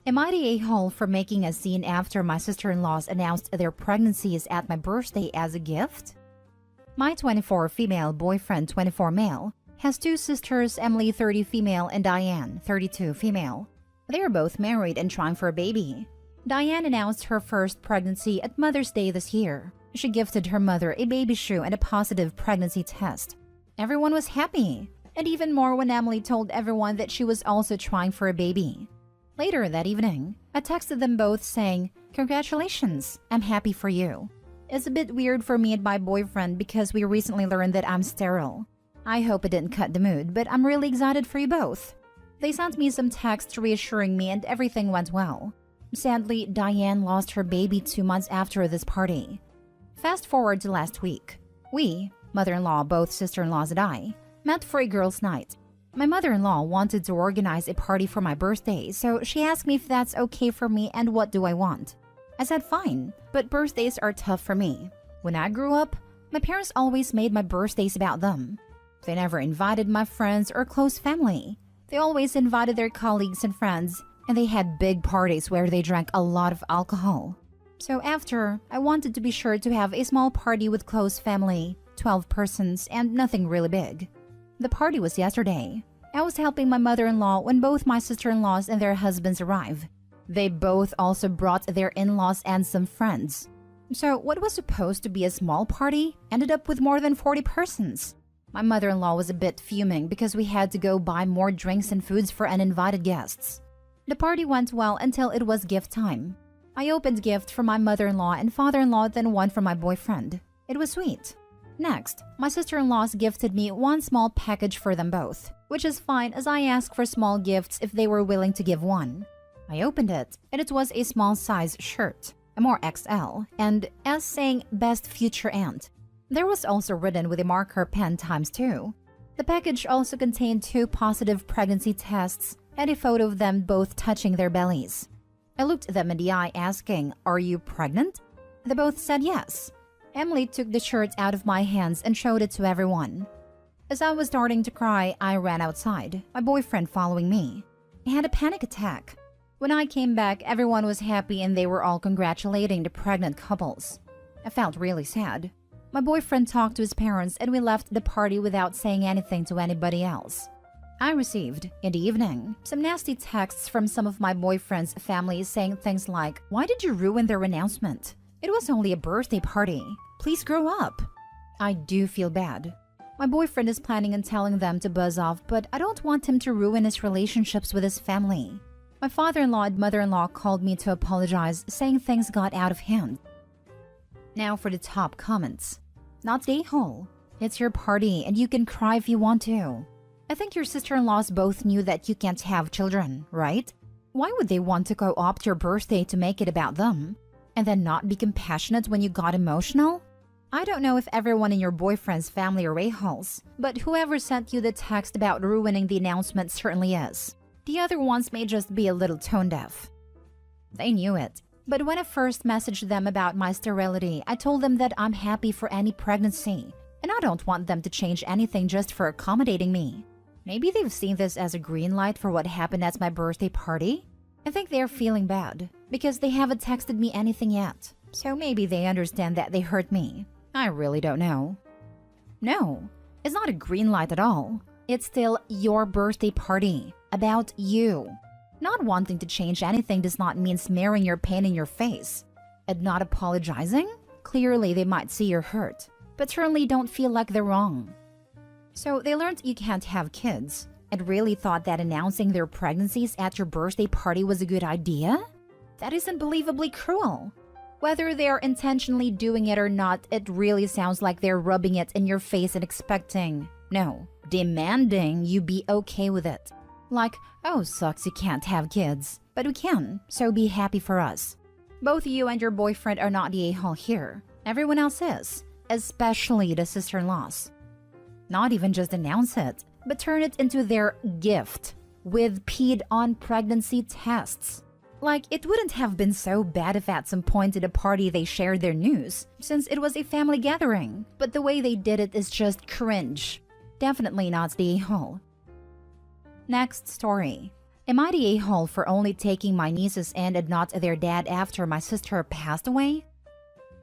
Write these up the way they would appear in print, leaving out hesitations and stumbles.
Am I the a-hole for making a scene after my sister-in-laws announced their pregnancies at my birthday as a gift? My 24 female boyfriend, 24 male, has two sisters, Emily 30 female and Diane 32 female. They are both married and trying for a baby. Diane announced her first pregnancy at Mother's Day this year. She gifted her mother a baby shoe and a positive pregnancy test. Everyone was happy, and even more when Emily told everyone that she was also trying for a baby. Later that evening, I texted them both saying, "Congratulations, I'm happy for you." It's a bit weird for me and my boyfriend because we recently learned that I'm sterile. I hope it didn't cut the mood, but I'm really excited for you both. They sent me some texts reassuring me and everything went well. Sadly, Diane lost her baby 2 months after this party. Fast forward to last week. We, mother-in-law, both sister-in-laws and I, met for a girls' night. My mother-in-law wanted to organize a party for my birthday, so she asked me if that's okay for me and what do I want. I said fine, but birthdays are tough for me. When I grew up, my parents always made my birthdays about them. They never invited my friends or close family. They always invited their colleagues and friends, and they had big parties where they drank a lot of alcohol. So after, I wanted to be sure to have a small party with close family, 12 persons, and nothing really big. The party was yesterday. I was helping my mother-in-law when both my sister-in-laws and their husbands arrived. They both also brought their in-laws and some friends. So what was supposed to be a small party ended up with more than 40 persons. My mother-in-law was a bit fuming because we had to go buy more drinks and foods for uninvited guests. The party went well until it was gift time. I opened gift for my mother-in-law and father-in-law, then one for my boyfriend. It was sweet. Next, my sister-in-laws gifted me one small package for them both, which is fine as I asked for small gifts if they were willing to give one. I opened it, and it was a small size shirt, a more XL, and as saying best future aunt. There was also written with a marker pen ×2. The package also contained 2 positive pregnancy tests and a photo of them both touching their bellies. I looked them in the eye asking, "Are you pregnant?" They both said yes. Emily took the shirt out of my hands and showed it to everyone. As I was starting to cry, I ran outside, my boyfriend following me. I had a panic attack. When I came back, everyone was happy and they were all congratulating the pregnant couples. I felt really sad. My boyfriend talked to his parents and we left the party without saying anything to anybody else. I received, in the evening, some nasty texts from some of my boyfriend's family saying things like, "Why did you ruin their announcement? It was only a birthday party. Please grow up." I do feel bad. My boyfriend is planning on telling them to buzz off, but I don't want him to ruin his relationships with his family. My father-in-law and mother-in-law called me to apologize, saying things got out of hand. Now for the top comments. Not the a-hole. It's your party and you can cry if you want to. I think your sister-in-laws both knew that you can't have children, right? Why would they want to co-opt your birthday to make it about them? And then not be compassionate when you got emotional? I don't know if everyone in your boyfriend's family are a-holes, but whoever sent you the text about ruining the announcement certainly is. The other ones may just be a little tone-deaf. They knew it. But when I first messaged them about my sterility, I told them that I'm happy for any pregnancy, and I don't want them to change anything just for accommodating me. Maybe they've seen this as a green light for what happened at my birthday party? I think they're feeling bad, because they haven't texted me anything yet. So maybe they understand that they hurt me. I really don't know. No, it's not a green light at all. It's still your birthday party, about you. Not wanting to change anything does not mean smearing your pain in your face. And not apologizing? Clearly they might see you're hurt, but certainly don't feel like they're wrong. So they learned you can't have kids, and really thought that announcing their pregnancies at your birthday party was a good idea? That is unbelievably cruel. Whether they're intentionally doing it or not, it really sounds like they're rubbing it in your face and expecting, no, demanding you be okay with it. Like, "Oh, sucks you can't have kids, but we can, so be happy for us." Both you and your boyfriend are not the a-hole here. Everyone else is, especially the sister-in-laws. Not even just announce it, but turn it into their gift with peed-on pregnancy tests. Like, it wouldn't have been so bad if at some point at a party they shared their news, since it was a family gathering, but the way they did it is just cringe. Definitely not the a-hole. Next story. Am I the a-hole for only taking my nieces in and not their dad after my sister passed away?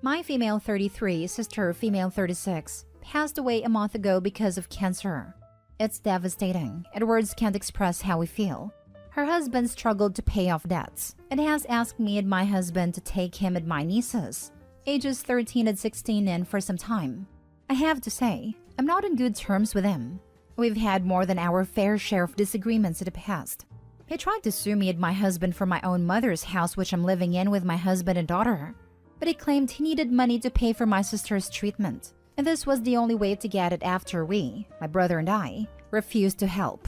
My female 33, sister female 36, passed away a month ago because of cancer. It's devastating, and words can't express how we feel. Her husband struggled to pay off debts and has asked me and my husband to take him and my nieces, ages 13 and 16, in for some time. I have to say, I'm not in good terms with him. We've had more than our fair share of disagreements in the past. He tried to sue me and my husband for my own mother's house, which I'm living in with my husband and daughter. But he claimed he needed money to pay for my sister's treatment, and this was the only way to get it after we, my brother and I, refused to help.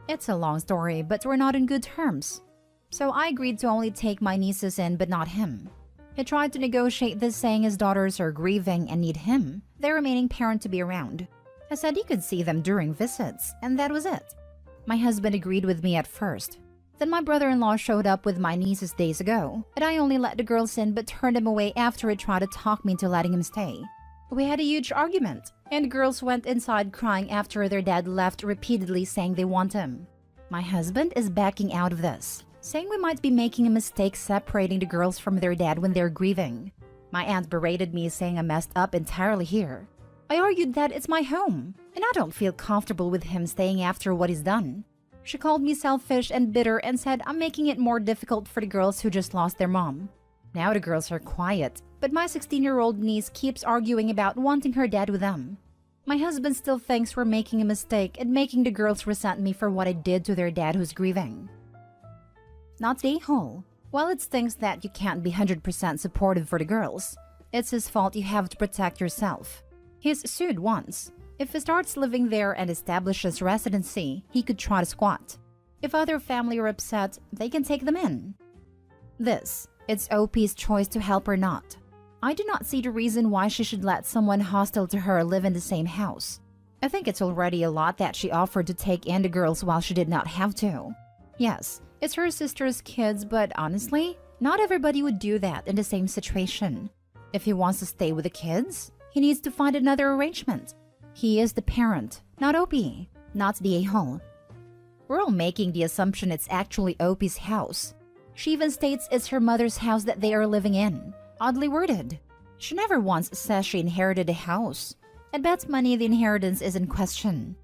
It's a long story, but we're not in good terms. So I agreed to only take my nieces in, but not him. He tried to negotiate this, saying his daughters are grieving and need him, their remaining parent, to be around. I said he could see them during visits, and that was it. My husband agreed with me at first. Then my brother-in-law showed up with my nieces days ago, and I only let the girls in but turned him away after he tried to talk me into letting him stay. We had a huge argument, and the girls went inside crying after their dad left, repeatedly saying they want him. My husband is backing out of this, saying we might be making a mistake separating the girls from their dad when they're grieving. My aunt berated me, saying I messed up entirely here. I argued that it's my home, and I don't feel comfortable with him staying after what he's done. She called me selfish and bitter and said I'm making it more difficult for the girls who just lost their mom. Now the girls are quiet, but my 16-year-old niece keeps arguing about wanting her dad with them. My husband still thinks we're making a mistake and making the girls resent me for what I did to their dad who's grieving. Not the a-hole. While it stinks that you can't be 100% supportive for the girls, it's his fault. You have to protect yourself. He's sued once. If he starts living there and establishes residency, he could try to squat. If other family are upset, they can take them in. It's OP's choice to help or not. I do not see the reason why she should let someone hostile to her live in the same house. I think it's already a lot that she offered to take in the girls while she did not have to. Yes, it's her sister's kids, but honestly, not everybody would do that in the same situation. If he wants to stay with the kids, he needs to find another arrangement. He is the parent, not OP, not the a-hole. We're all making the assumption it's actually OP's house. She even states it's her mother's house that they are living in. Oddly worded. She never once says she inherited a house. I bet money the inheritance is in question.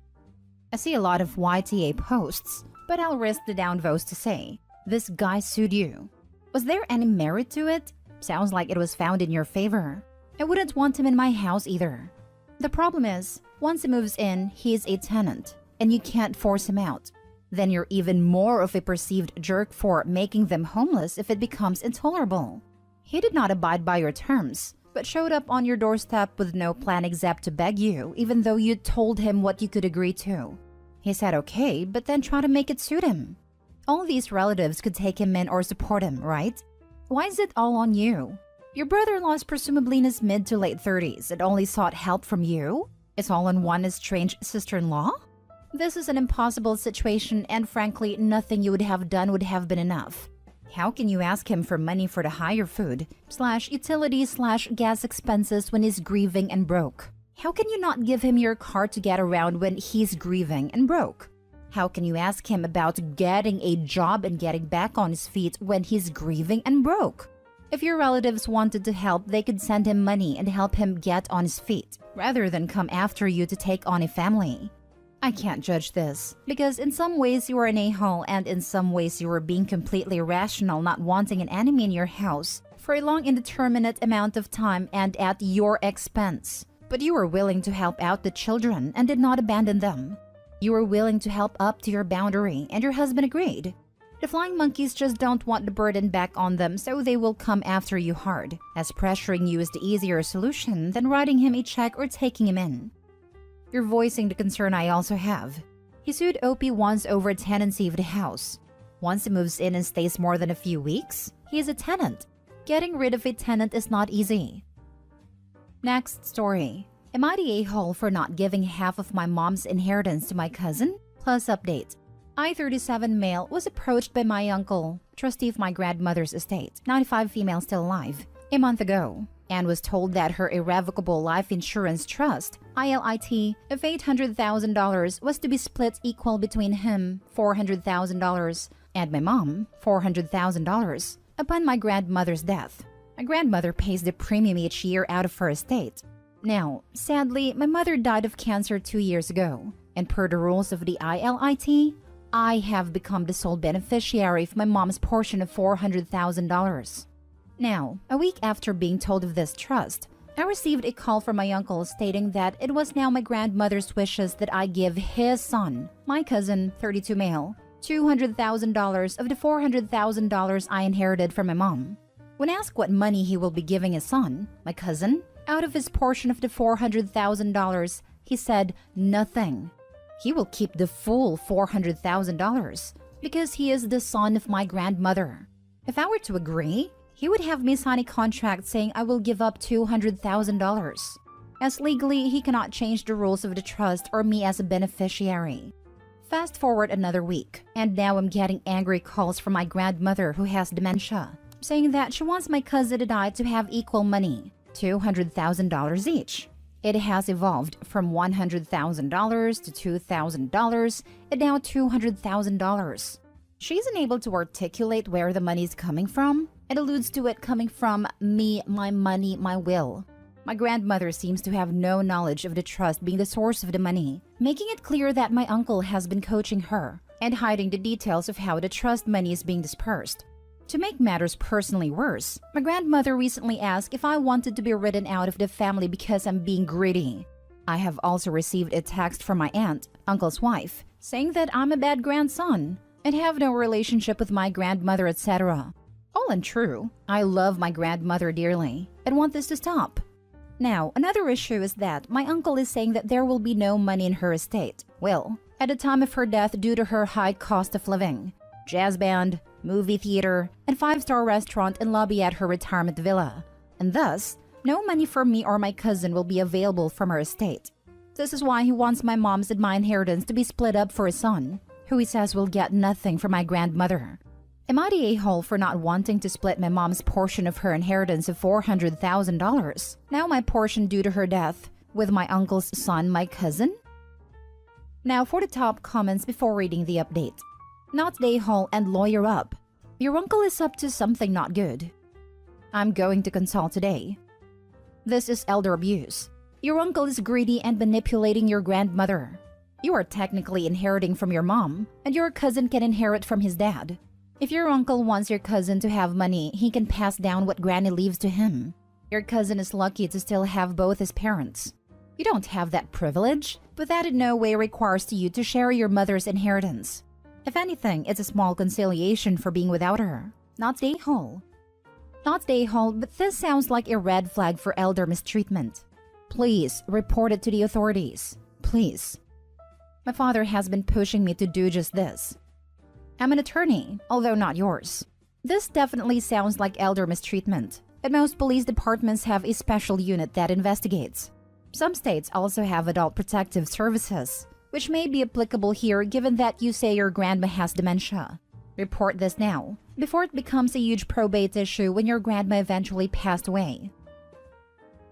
I see a lot of YTA posts, but I'll risk the downvotes to say, this guy sued you. Was there any merit to it? Sounds like it was found in your favor. I wouldn't want him in my house either. The problem is, once he moves in, he's a tenant, and you can't force him out. Then you're even more of a perceived jerk for making them homeless if it becomes intolerable. He did not abide by your terms, but showed up on your doorstep with no plan except to beg you, even though you told him what you could agree to. He said okay, but then tried to make it suit him. All these relatives could take him in or support him, right? Why is it all on you? Your brother-in-law is presumably in his mid to late 30s and only sought help from you? It's all on one estranged sister-in-law? This is an impossible situation, and frankly, nothing you would have done would have been enough. How can you ask him for money for the higher food, /utilities/gas expenses when he's grieving and broke? How can you not give him your car to get around when he's grieving and broke? How can you ask him about getting a job and getting back on his feet when he's grieving and broke? If your relatives wanted to help, they could send him money and help him get on his feet, rather than come after you to take on a family. I can't judge this, because in some ways you are an a-hole and in some ways you are being completely irrational, not wanting an enemy in your house for a long indeterminate amount of time and at your expense. But you were willing to help out the children and did not abandon them. You were willing to help up to your boundary, and your husband agreed. The flying monkeys just don't want the burden back on them, so they will come after you hard, as pressuring you is the easier solution than writing him a check or taking him in. You're voicing the concern I also have. He sued OP once over tenancy of the house. Once he moves in and stays more than a few weeks, he is a tenant. Getting rid of a tenant is not easy. Next story. Am I the a-hole for not giving half of my mom's inheritance to my cousin? Plus update. I, 37 male, was approached by my uncle, trustee of my grandmother's estate, 95 female still alive, a month ago, and was told that her irrevocable life insurance trust, ILIT, of $800,000 was to be split equal between him, $400,000, and my mom $400,000 upon my grandmother's death. My grandmother pays the premium each year out of her estate. Now, sadly, my mother died of cancer 2 years ago, and per the rules of the ILIT, I have become the sole beneficiary of my mom's portion of $400,000. Now, a week after being told of this trust, I received a call from my uncle stating that it was now my grandmother's wishes that I give his son, my cousin, 32 male, $200,000 of the $400,000 I inherited from my mom. When asked what money he will be giving his son, my cousin, out of his portion of the $400,000, he said nothing. He will keep the full $400,000 because he is the son of my grandmother. If I were to agree, he would have me sign a contract saying I will give up $200,000, as legally he cannot change the rules of the trust or me as a beneficiary. Fast forward another week, and now I'm getting angry calls from my grandmother who has dementia, saying that she wants my cousin and I to have equal money, $200,000 each. It has evolved from $100,000 to $2,000 and now $200,000. She's unable to articulate where the money is coming from and alludes to it coming from me, my money, my will. My grandmother seems to have no knowledge of the trust being the source of the money, making it clear that my uncle has been coaching her and hiding the details of how the trust money is being dispersed. To make matters personally worse, my grandmother recently asked if I wanted to be written out of the family because I'm being greedy. I have also received a text from my aunt, uncle's wife, saying that I'm a bad grandson and have no relationship with my grandmother, etc. All untrue. I love my grandmother dearly and want this to stop. Now, another issue is that my uncle is saying that there will be no money in her estate. Well, at the time of her death due to her high cost of living, jazz band, movie theater, and 5-star restaurant and lobby at her retirement villa. And thus, no money for me or my cousin will be available from her estate. This is why he wants my mom's and my inheritance to be split up for his son, who he says will get nothing from my grandmother. Am I the a-hole for not wanting to split my mom's portion of her inheritance of $400,000? Now my portion due to her death, with my uncle's son, my cousin? Now for the top comments before reading the update. Not the a-hole and lawyer up. Your uncle is up to something not good. I'm going to consult today. This is elder abuse. Your uncle is greedy and manipulating your grandmother. You are technically inheriting from your mom, and your cousin can inherit from his dad. If your uncle wants your cousin to have money, he can pass down what granny leaves to him. Your cousin is lucky to still have both his parents. You don't have that privilege, but that in no way requires you to share your mother's inheritance. If anything, it's a small conciliation for being without her. Not the a-hole. Not the a-hole, but this sounds like a red flag for elder mistreatment. Please report it to the authorities. Please. My father has been pushing me to do just this. I'm an attorney, although not yours. This definitely sounds like elder mistreatment, and most police departments have a special unit that investigates. Some states also have adult protective services, which may be applicable here given that you say your grandma has dementia. Report this now, before it becomes a huge probate issue when your grandma eventually passed away.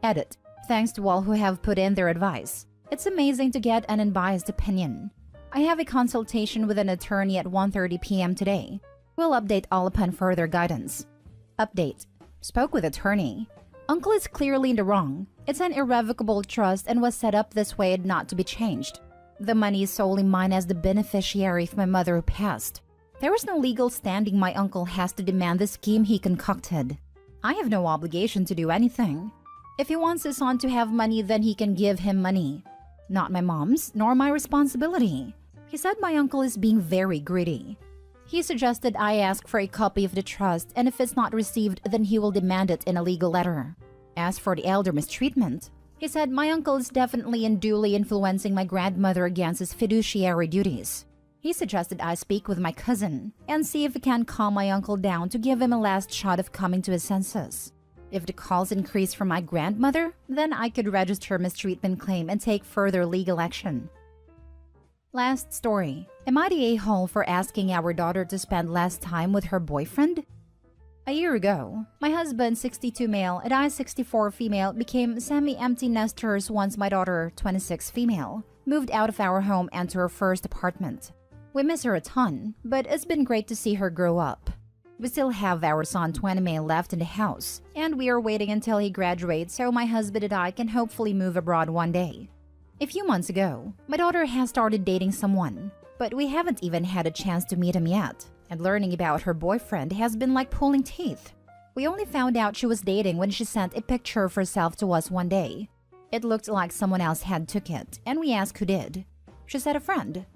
Edit. Thanks to all who have put in their advice. It's amazing to get an unbiased opinion. I have a consultation with an attorney at 1:30 p.m. today. We'll update all upon further guidance. Update. Spoke with attorney. Uncle is clearly in the wrong. It's an irrevocable trust and was set up this way and not to be changed. The money is solely mine as the beneficiary of my mother who passed. There is no legal standing my uncle has to demand the scheme he concocted. I have no obligation to do anything. If he wants his son to have money, then he can give him money. Not my mom's, nor my responsibility. He said my uncle is being very greedy. He suggested I ask for a copy of the trust, and if it's not received, then he will demand it in a legal letter. As for the elder mistreatment, he said my uncle is definitely unduly influencing my grandmother against his fiduciary duties. He suggested I speak with my cousin and see if he can calm my uncle down to give him a last shot of coming to his senses. If the calls increase from my grandmother, then I could register a mistreatment claim and take further legal action. Last story. Am I the a-hole for asking our daughter to spend less time with her boyfriend? A year ago, my husband, 62 male, and I, 64 female, became semi-empty nesters once my daughter, 26 female, moved out of our home and to her first apartment. We miss her a ton, but it's been great to see her grow up. We still have our son 20 male left in the house, and we are waiting until he graduates so my husband and I can hopefully move abroad one day. A few months ago, my daughter has started dating someone, but we haven't even had a chance to meet him yet, and learning about her boyfriend has been like pulling teeth. We only found out she was dating when she sent a picture of herself to us one day. It looked like someone else had took it, and we asked who did. She said a friend.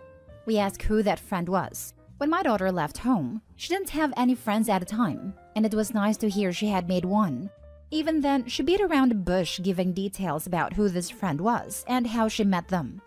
We asked who that friend was. When my daughter left home, she didn't have any friends at the time, and it was nice to hear she had made one. Even then, she beat around the bush giving details about who this friend was and how she met them.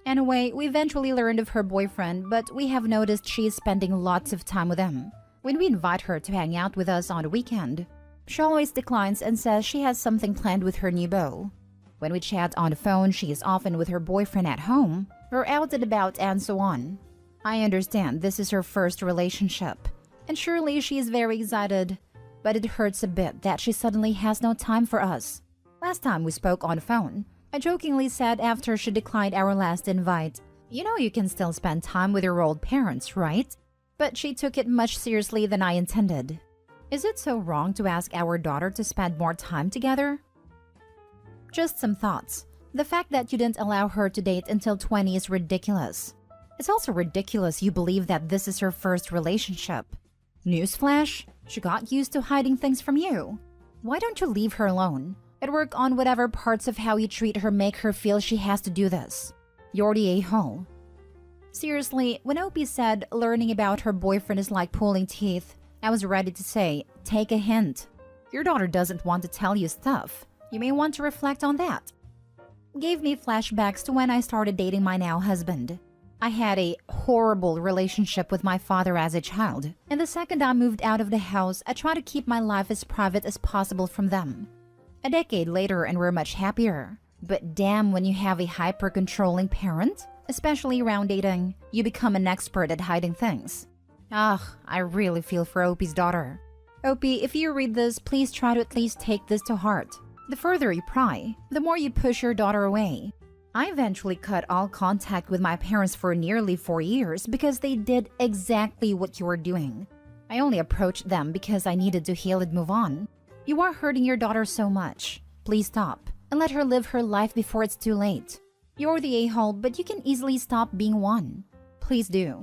Anyway, we eventually learned of her boyfriend, but we have noticed she is spending lots of time with him. When we invite her to hang out with us on the weekend, she always declines and says she has something planned with her new beau. When we chat on the phone, she is often with her boyfriend at home, or out and about and so on. I understand this is her first relationship, and surely she is very excited, but it hurts a bit that she suddenly has no time for us. Last time we spoke on the phone, I jokingly said after she declined our last invite, "You know you can still spend time with your old parents, right?" But she took it much seriously than I intended. Is it so wrong to ask our daughter to spend more time together? Just some thoughts. The fact that you didn't allow her to date until 20 is ridiculous. It's also ridiculous you believe that this is her first relationship. Newsflash, she got used to hiding things from you. Why don't you leave her alone and work on whatever parts of how you treat her make her feel she has to do this? You're the a-hole. Seriously, when Opie said learning about her boyfriend is like pulling teeth, I was ready to say, take a hint. Your daughter doesn't want to tell you stuff. You may want to reflect on that. Gave me flashbacks to when I started dating my now husband. I had a horrible relationship with my father as a child, and the second I moved out of the house, I tried to keep my life as private as possible from them. A decade later and we're much happier. But damn, when you have a hyper-controlling parent, especially around dating, you become an expert at hiding things. I really feel for Opie's daughter. Opie, if you read this, please try to at least take this to heart. The further you pry, the more you push your daughter away. I eventually cut all contact with my parents for nearly 4 years because they did exactly what you were doing. I only approached them because I needed to heal and move on. You are hurting your daughter so much. Please stop and let her live her life before it's too late. You're the a-hole, but you can easily stop being one. Please do.